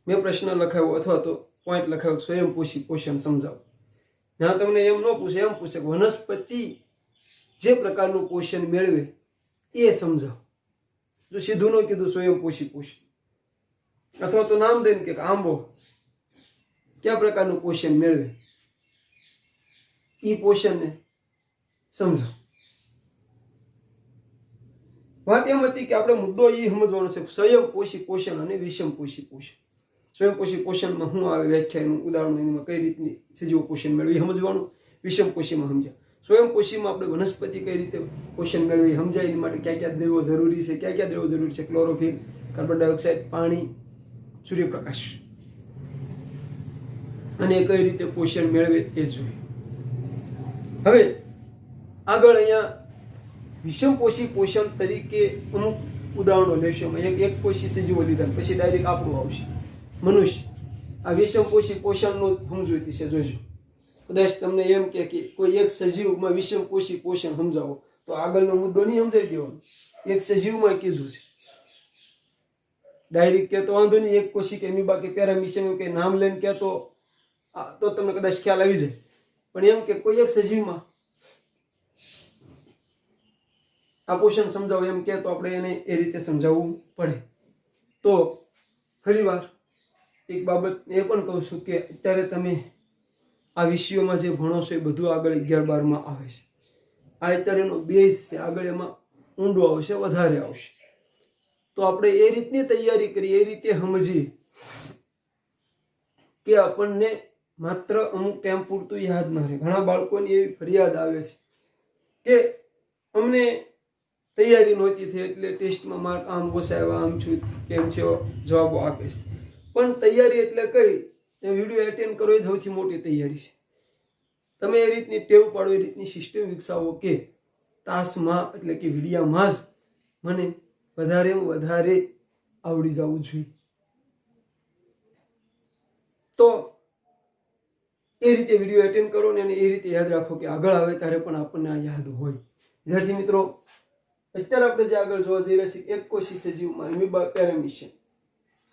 મેં પ્રશ્ન લખાવ્યો અથવા તો પોઈન્ટ લખાવ્યો સ્વયંપોષી પોષણ સમજાવો, ત્યાં તમને એમ ન પૂછે, એમ પૂછે કે વનસ્પતિ જે પ્રકારનું પોષણ મેળવે એ સમજાવો. જો સીધું ન કીધું સ્વયંપોષી પોષણ, અથવા તો નામ દઈને કે આંબો કયા પ્રકારનું પોષણ મેળવે એ પોષણને સમજાવો. વાત એમ હતી કે આપણે મુદ્દો એ સમજવાનો છે સ્વયંપોષી પોષણ અને વિષમપોષી પોષણ. સ્વયંપોષી પોષણમાં શું આવે, વ્યાખ્યાનું ઉદાહરણ, એમાં કઈ રીતની સજીવો પોષણ મેળવી સમજવાનું. વિષમપોષીમાં સમજ્યા. સ્વયંપોષીમાં આપણે વનસ્પતિ કઈ રીતે પોષણ મેળવી સમજાય. એની માટે ક્યાં ક્યાં દ્રવ્યો જરૂરી છે, ક્યાં ક્યાં દ્રવ્યો જરૂરી છે, ક્લોરોફિલ, કાર્બન ડાયોક્સાઇડ, પાણી, સૂર્યપ્રકાશ, અને કઈ રીતે પોષણ મેળવે એ જોઈએ. હવે આગળ અહીંયા વિષમપોષી પોષણ તરીકે અમુક ઉદાહરણો લેશું. એક પોષી સજીવો લીધા, પછી ડાયરેક્ટ આપણું આવશે મનુષ્ય. આ વિષમપોષી પોષણનું સમજૂતી છે, જોજો. કદાચ તમને એમ કે કોઈ એક સજીવમાં વિષમપોષી પોષણ સમજાવો, તો આગળનો મુદ્દો નહીં સમજાવી દેવાનો. એક સજીવમાં કીધું છે, ડાયરેક્ટ કે તો વાંધો નહીં. એક કોશી કે એમીબા કે પેરામીશિયમ કે નામ લઈને કે તો તમને કદાચ ખ્યાલ આવી જાય. પણ એમ કે કોઈ એક સજીવમાં આ પોષણ સમજાવો એમ કે તો આપણે એને એ રીતે સમજાવવું પડે. તો ફરીવાર એક બાબત એ પણ કહું છું કે અત્યારે તમે આ વિષયોમાં જે ભણો છો એ બધું આગળ 11-12માં આવે છે. આ અત્યારે એનો બેઝ છે. આગળ એમાં ઊંડું આવશે, વધારે આવશે. તો આપણે એ રીતની તૈયારી કરીએ, એ રીતે સમજીએ કે આપણને માત્ર અમુક ટાઈમ પૂરતું યાદ ન રહે. ઘણા બાળકોની એવી ફરિયાદ આવે છે કે અમને તૈયારી નહોતી થઈ એટલે ટેસ્ટમાં માર્ક આમ ઓછા આવ્યા, આમ છું કેમ છે જવાબો આપે છે. પણ તૈયારી એટલે કઈ? એ વિડીયો એટેન્ડ કરો એ સૌથી મોટી તૈયારી છે. તમે એ રીતની ટેવ પાડો, એ રીતની સિસ્ટમ વિકસાવો કે તાસમાં એટલે કે વિડીયામાં જ મને વધારે આવડી જવું જોઈએ. તો એ રીતે વિડીયો એટેન્ડ કરો ને એ રીતે યાદ રાખો કે આગળ આવે ત્યારે પણ આપણને આ યાદ હોય. વિદ્યાર્થી મિત્રો, અત્યારે આપણે જે આગળ જોવા જઈ રહ્યા છીએ એકકોષી સજીવમાં એમીબા પેરામિશિયમ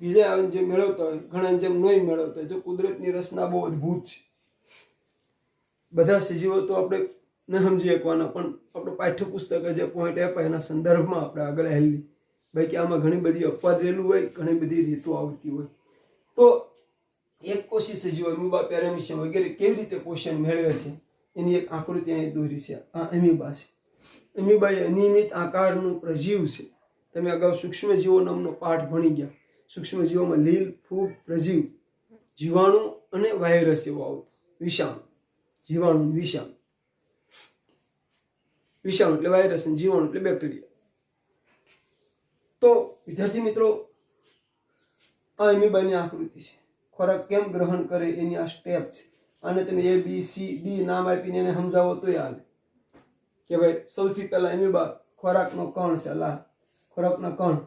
બીજા આવે જે મેળવતા હોય, ઘણા જેમ નહીં મેળવતા હોય. જો કુદરતની રચના બહુ અદભુત છે. બધા સજીવો તો આપણે ન સમજી શકવાના, પણ આપણું પાઠ્યપુસ્તક જે પોઈન્ટ આપ્યા એના સંદર્ભમાં આપણે આગળ હેલી ભાઈ કે આમાં ઘણી બધી અપવાદ રહેલું હોય, ઘણી બધી રીતો આવતી હોય. તો એકકોષી સજીવો એમીબા પેરામિશિયમ વગેરે કેવી રીતે પોષણ મેળવે છે એની એક આકૃતિ અહીં દોરી છે. આ એમીબા છે. એમીબા એ અનિયમિત આકારનું પ્રજીવ છે. તમે અગાઉ સૂક્ષ્મજીવો નામનો પાઠ ભણી ગયા. સૂક્ષ્મજીવોમાં લીલ, ફૂગ, પ્રજીવ, જીવાણુ અને વાયરસ એવો આવતો. વિષાણુ, જીવાણુ, વિષાણુ. વિષાણુ એટલે વાયરસ અને જીવાણુ એટલે બેક્ટેરિયા. તો વિદ્યાર્થી મિત્રો, આ એમીબાની આકૃતિ છે. ખોરાક કેમ ગ્રહણ કરે એની આ સ્ટેપ છે. અને તમે A, B, C, D નામ આપીને એને સમજાવો તો હાલે કે ભાઈ સૌથી પહેલા એમીબા ખોરાકનો કણ છે. ખોરાકના કણ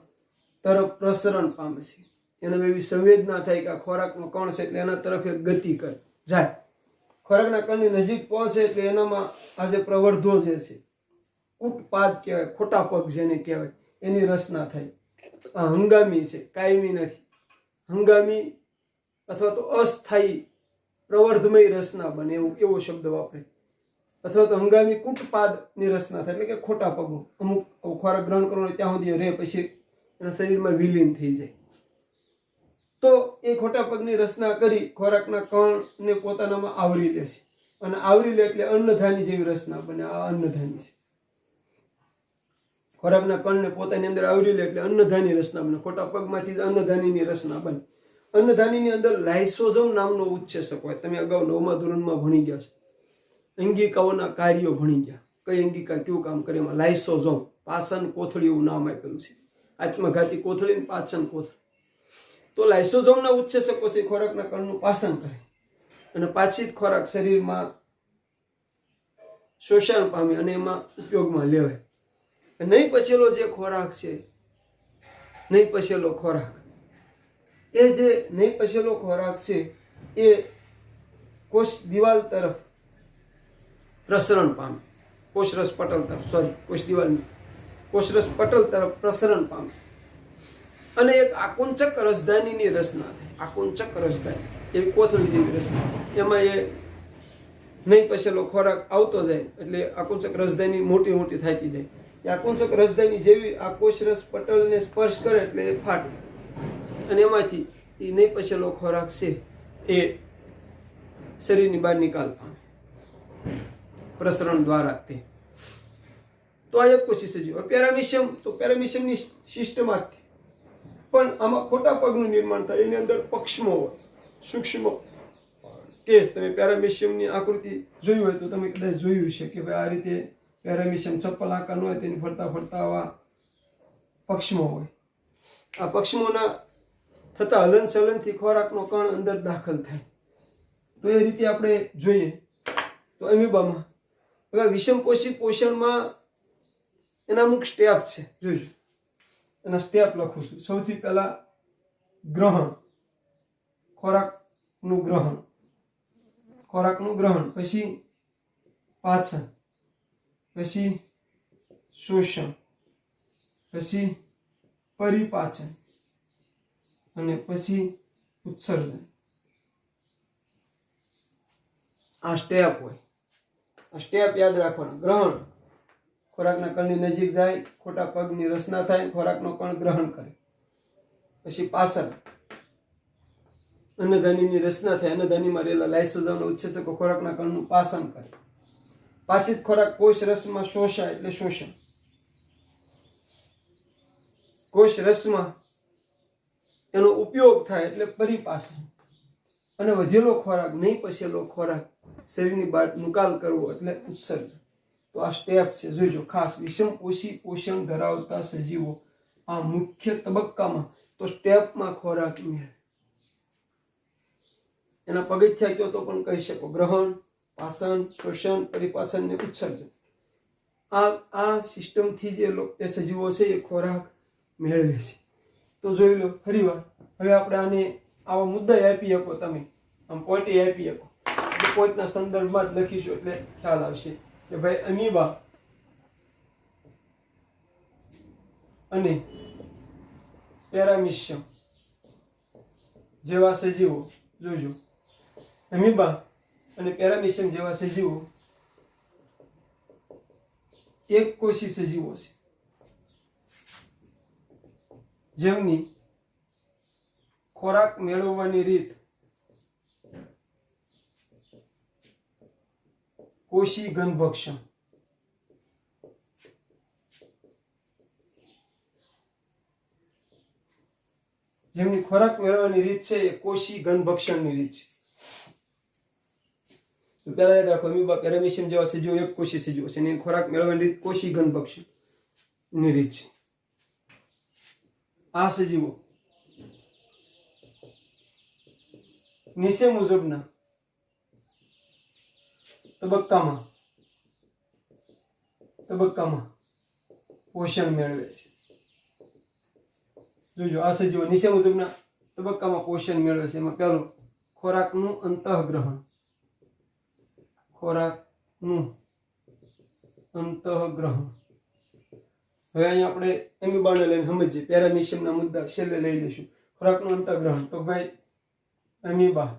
તરફ પ્રસરણ પામે છે. એને એવી સંવેદના થાય કે આ ખોરાકનો કણ છે એટલે એના તરફ એક ગતિ કરે જાય. ખોરાકના કણની નજીક પહોંચે એટલે એનામાં આ જે પ્રવર્ધો જે છે, કૂટપાદ કહેવાય, ખોટા પગ જેને કહેવાય, એની રચના થાય. આ હંગામી છે, કાયમી નથી. હંગામી અથવા તો અસ્થાયી પ્રવર્ધમય રચના બને એવો શબ્દ વાપરે. અથવા તો હંગામી કૂટપાદની રચના થાય, એટલે કે ખોટા પગો અમુક ખોરાક ગ્રહણ કરવાનો ત્યાં સુધી રહે, પછી એના શરીરમાં વિલીન થઈ જાય. તો એ ખોટા પગની રચના કરી ખોરાકના કણને પોતાનામાં આવરી લે છે. અને આવરી લે એટલે અન્નધાની જેવી રચના બને. આ અન્નધાની છે. ખોરાકના કણને પોતાની અંદર આવરી લે એટલે અન્નધાની રચના બને. ખોટા પગમાંથી જ અન્નધાનીની રચના બને. અન્નધાનીની અંદર લાઇસોઝોમ નામનો ઉચ્છેસક હોય. તમે અગાઉ 9મા ધોરણમાં ભણી ગયા છો. અંગિકાઓના કાર્યો ભણી ગયા. કઈ અંગિકા કેવું કામ કરે એમાં લાઇસોઝોમ, પાચન કોથળી એવું નામ આપેલું છે. આત્મઘાતી કોથળી અને પાચન કોથળી. તો લાઇસોઝોમના ઉચ્છેસકો છે ખોરાકના કણનું પાચન કરે અને પાછી જ ખોરાક શરીરમાં શોષણ પામે અને એમાં ઉપયોગમાં લેવાય. નહીં પચેલો જે ખોરાક છે, નહીં પચેલો ખોરાક, એ જે નહીં પચેલો ખોરાક છે એ કોષ દિવાલ તરફ પ્રસરણ પામે. કોષરસ પટલ તરફ, કોષરસ પટલ તરફ પ્રસરણ પામે અને એક આકુંચક રસધાનીની રચના થાય. આકુંચક રસધાની એવી કોથળી જેવી રચના. એમાં એ નહીં પચેલો ખોરાક આવતો જાય એટલે આકુંચક રસધાની મોટી મોટી થતી જાય. એ આકુંચક રસધાની જેવી આ કોષરસ પટલને સ્પર્શ કરે એટલે એ ફાટે અને એમાંથી એ નહીં પચેલો ખોરાક છે એ શરીરની બહાર નિકાલ પામે પ્રસરણ દ્વારા. તે તો આ એકકોષી સજીવ. પેરામિશિયમ, તો પેરામિશિયમની સિસ્ટમમાંથી પણ આમાં ખોટા પગનું નિર્માણ થાય. એની અંદર પક્ષમો હોય, સૂક્ષ્મ કેસ. તમે પેરામિશિયમની આકૃતિ જોઈ હોય તો તમે કદાચ જોયું છે કે ભાઈ આ રીતે પેરામિશિયમ ચપ્પલ આકારનું હોય, તેની ફરતા ફરતા આવા પક્ષમો હોય. આ પક્ષમોના થતા હલન ચલનથી ખોરાકનો કણ અંદર દાખલ થાય. તો એ રીતે આપણે જોઈએ તો એમીબામાં હવે વિષમપોષી પોષણમાં એના અમુક સ્ટેપ છે. જોઈજો, એના સ્ટેપ લખું છું. સૌથી પહેલા ગ્રહણ, ખોરાકનું ગ્રહણ, પછી પાચન, પછી શોષણ, પછી પરિપાચન અને પછી ઉત્સર્જન. આ સ્ટેપ હોય. આ સ્ટેપ યાદ રાખવાના. ગ્રહણ, ખોરાકના કણની નજીક જાય, ખોટા પગની રચના થાય, ખોરાકનો કણ ગ્રહણ કરે. પછી પાચન, અન્નધાનીની રચના થાય, અન્નધાનીમાં રહેલા લાઇસોઝોમના ઉત્સેચકો ખોરાકના કણનું પાચન કરે. પાછી જ ખોરાક કોષ રસમાં શોષાય એટલે શોષણ. કોષ રસમાં એનો ઉપયોગ થાય એટલે પરિપાસન, અને વધેલો ખોરાક, નહીં પચેલો ખોરાક શરીરની બહાર નિકાલ કરવો એટલે ઉત્સર્જન. તો આ સ્ટેપ છે, જોઈજો ખાસ. વિષમપોષી પોષણ ધરાવતા સજીવો આ મુખ્ય તબક્કામાં તો સ્ટેપમાં ખોરાક મેળવે. એના પગથિયા કયો તો પણ કહી શકો: ગ્રહણ, પાચન, શોષણ, પરિપાચન ને ઉત્સર્જન. આ સિસ્ટમથી જે સજીવો છે એ ખોરાક મેળવે છે. તો જોઈ લો ફરીવાર. હવે આપણે આને આવા મુદ્દા આપી શકો, તમે આમ પોઈન્ટ આપી શકો, પોઈન્ટના સંદર્ભમાં જ લખીશું એટલે ખ્યાલ આવશે કે ભાઈ અમીબા અને પેરામિશિયમ જેવા સજીવો, જોજો અમીબા અને પેરામિશિયમ જેવા સજીવો એક કોષી સજીવો છે, જેમની ખોરાક મેળવવાની રીત કોષી ઘનભક્ષણ. જેમની ખોરાક મેળવવાની રીત છે એ કોષી ઘનભક્ષણની રીત છે. તો પહેલા યાદ રાખો, અમીબા, પેરામિશિયમ જેવા સજીવો એક કોષી સજીવો છે, એની ખોરાક મેળવવાની રીત કોષી ઘનભક્ષણની રીત છે. આ સજીવો નીચે મુજબના તબક્કામાં પોષણ મેળવે છે. જોજો આ સજીવો નીચે મુજબના તબક્કામાં પોષણ મેળવે છે. એમાં પહેલું ખોરાકનું અંતઃગ્રહણ. હવે અહીંયા આપણે એમીબાને લઈને સમજીએ. પેરામિશિયમના મુદ્દા છેલ્લે લઈ લઈશું. ખોરાકનું અંતઃગ્રહણ, તો ભાઈ અમીબા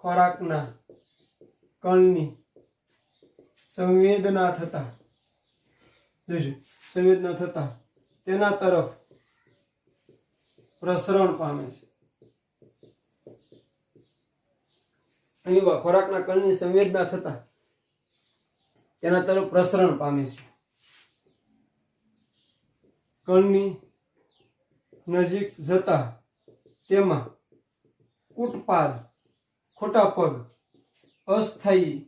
ખોરાકના કણની સંવેદના થતા તેના તરફ પ્રસરણ પામે છે. અમીબા ખોરાકના કણની સંવેદના થતા તેના તરફ પ્રસરણ પામે છે. કણની નજીક જતા તેમાં કૂટપાદ, ખોટા પગ, અસ્થાયી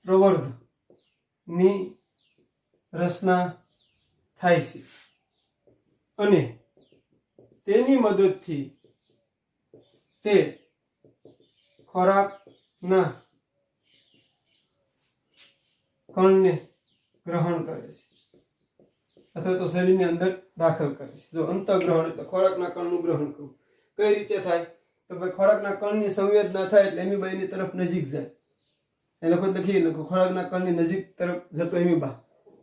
પ્રવર્ધ ની રચના થાય છે, અને તેની મદદથી તે ખોરાકના કણને ગ્રહણ કરે છે અથવા તો શરીરની અંદર દાખલ કરે છે. જો અંતઃગ્રહણ એટલે ખોરાકના કણનું ગ્રહણ કરવું. કઈ રીતે થાય? તો ભાઈ ખોરાકના કણની સંવેદના થાય એટલે એમીબા એની તરફ નજીક જાય. એ લખી ખોરાકના કણની નજીક તરફ જતો એમીબા,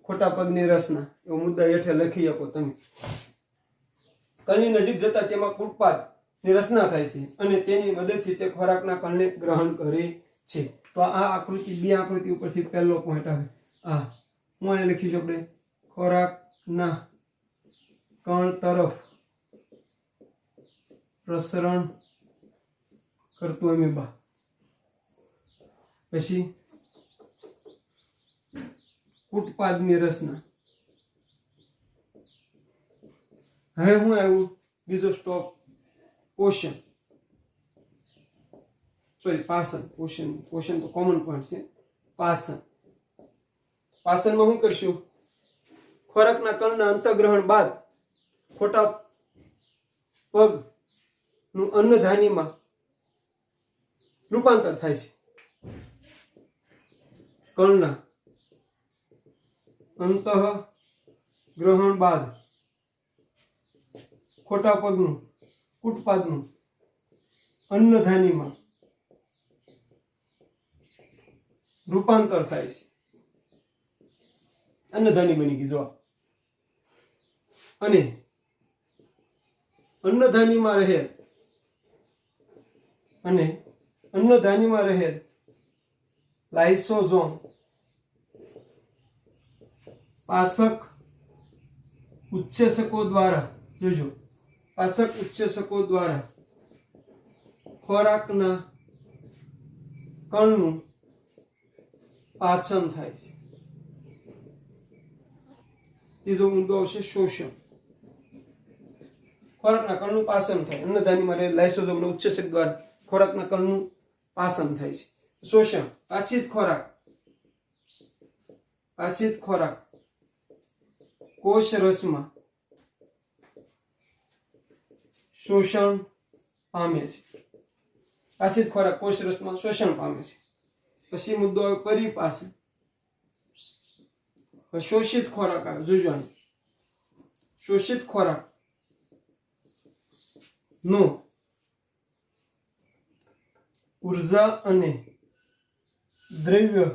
ખોટા પગની રચના, એવો મુદ્દા હેઠે લખી આપો તમે. કણની નજીક જતા તેમાં કૂટપાદની રચના થાય છે, અને તેની મદદથી તે ખોરાકના કણને ગ્રહણ કરે છે. તો આ આકૃતિ, બે આકૃતિ ઉપરથી પહેલો પોઈન્ટ આવે. હું અહીંયા લખીશું આપણે ખોરાકના કણ તરફ પ્રસરણ કરતું અમીબા. પછી કૂટપાદની રચના. હવે હું આવ્યું બીજો સ્ટોપ, પોષણ. પાચન. પોષણ તો કોમન પોઈન્ટ છે. પાચનમાં શું કરશું? ખોરાકના કણના અંતઃગ્રહણ બાદ ખોટા પગનું અન્નધાનીમાં રૂપાંતર થાય છે. કણના અંતઃગ્રહણ બાદ ખોટા પગનું, કૂટપાદનું અન્નધાનીમાં રૂપાંતર થાય છે. અન્નધાની બની ગઈ. જો અને અન્નધાનીમાં રહેલ લાઇસોઝોમ પાચક ઉત્સેચકો દ્વારા, જોજો, પાચક ઉત્સેચકો દ્વારા ખોરાકના કણનું પાચન થાય છે. ત્રીજો મુદ્દો આવશે શોષણ. ખોરાકના કણનું પાચન થાય. અન્નધાનીમાં રહેલ લાઇસોસોમના ઉત્સેચક દ્વારા ખોરાકના કણનું પાચન થાય છે. શોષણ, પાચિત ખોરાક કોષ રસમાં શોષણ પામે છે. પાચિત ખોરાક કોષ રસમાં શોષણ પામે છે. પછી મુદ્દો આવે પરિપાસન. શોષિત ખોરાક આવે. જોજો, શોષિત ખોરાક નો ઉર્જા અને દ્રવ્ય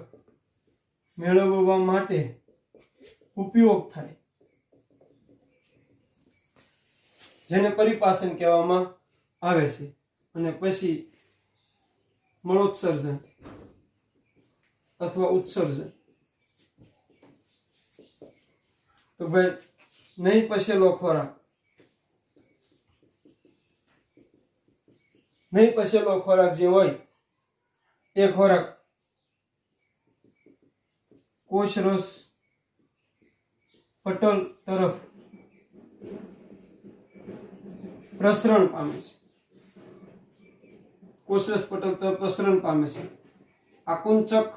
મેળવવા માટે ઉપયોગ થાય, જેને પરિપાસન કહેવામાં આવે છે. અને પછી મળોત્સર્જન અથવા ઉત્સર્જન. તો ભાઈ નહીં પચેલો ખોરાક જે હોય એ ખોરાક કોષરસ પટલ તરફ પ્રસરણ પામે છે. કોષરસ પટલ તરફ પ્રસરણ પામે છે. આકુંચક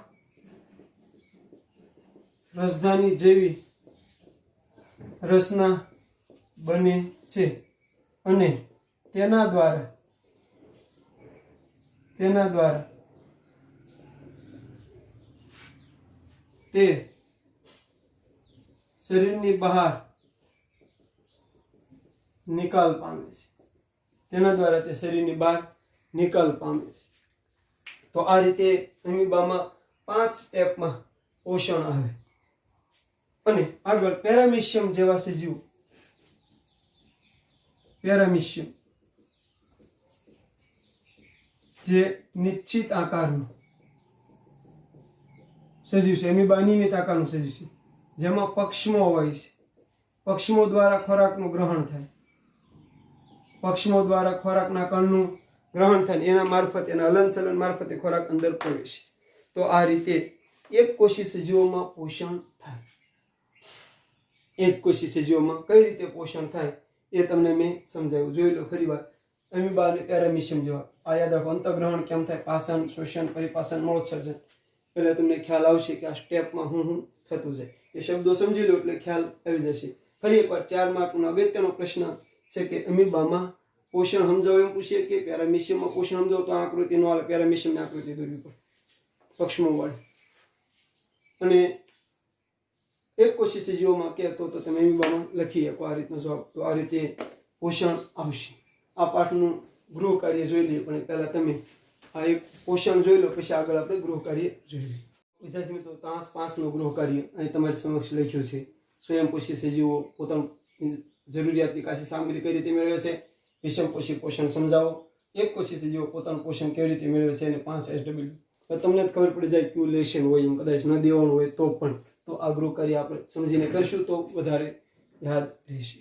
રસધાની જેવી રચના બને છે અને તેના દ્વારા તે શરીરની બહાર નિકાલ પામે છે. તો આ રીતે અમીબામાં 5 સ્ટેપમાં પોષણ આવે. અને આગળ પેરામિશિયમ જેવા સજીવો, જે નિશ્ચિત આકારનું સજીવ છે. અમીબા અનિયમિત આકારનું સજીવ છે, જેમાં પક્ષમો હોય છે. પક્ષમો દ્વારા ખોરાકનું ગ્રહણ થાય. પક્ષમો દ્વારા ખોરાકના કણનું ગ્રહણ થાય, એના મારફત, એના હલનચલન મારફતે ખોરાક અંદર પ્રવેશે. તો આ રીતે એક કોષી સજીવોમાં પોષણ થાય. એક કોષી સજીવોમાં કઈ રીતે પોષણ થાય એ તમને મેં સમજાવ્યું. જોઈ લો ફરી વાર. અમીબા અને પેરામિશિયમ જેવા. આ યાદ રાખો. અંતઃગ્રહણ કેમ થાય? પાચન, શોષણ, પરિપાસન, મળોત્સર્જન. એટલે તમને ખ્યાલ આવશે કે આ સ્ટેપમાં હું થતું જાય. એ શબ્દો સમજી લો એટલે ખ્યાલ આવી જશે. ફરી એકવાર 4 માર્કનો અગત્યનો પ્રશ્ન છે કે અમીબામાં પોષણ સમજાવો એમ પૂછીએ કે પેરામિશિયમમાં પોષણ સમજાવો તો આકૃતિ નો હાલે. પેરામિશિયમની આકૃતિ દોરવી પડે પક્ષમો વાળી. અને એક કોષી સજીવોમાં કહેતો તો તમે અમીબામાં લખી શકો આ રીતનો જવાબ. તો આ રીતે પોષણ આવશે. આ પાઠનું ગૃહ કાર્ય જોઈ લઈએ, પણ પહેલા તમે આ એક પોષણ જોઈ લો, પછી આગળ આપણે ગૃહ કાર્ય જોઈ લઈએ. વિદ્યાર્થી મિત્રો, 5નું ગૃહ કાર્ય અહીં તમારી સમક્ષ લખ્યું છે. સ્વયંપોષી સજીવો પોતાની જરૂરિયાતની કાચી સામગ્રી કઈ રીતે મેળવે છે. વિષમપોષી પોષણ સમજાવો. એક કોષી સજીવો પોતાનું પોષણ કેવી રીતે મેળવે છે, અને 5 SW. તમને જ ખબર પડી જાય ક્યુ લેશન હોય, એમ કદાચ ન દેવાનું હોય તો પણ. તો આ ગૃહ કાર્ય આપણે સમજીને કરશું તો વધારે યાદ રહેશે.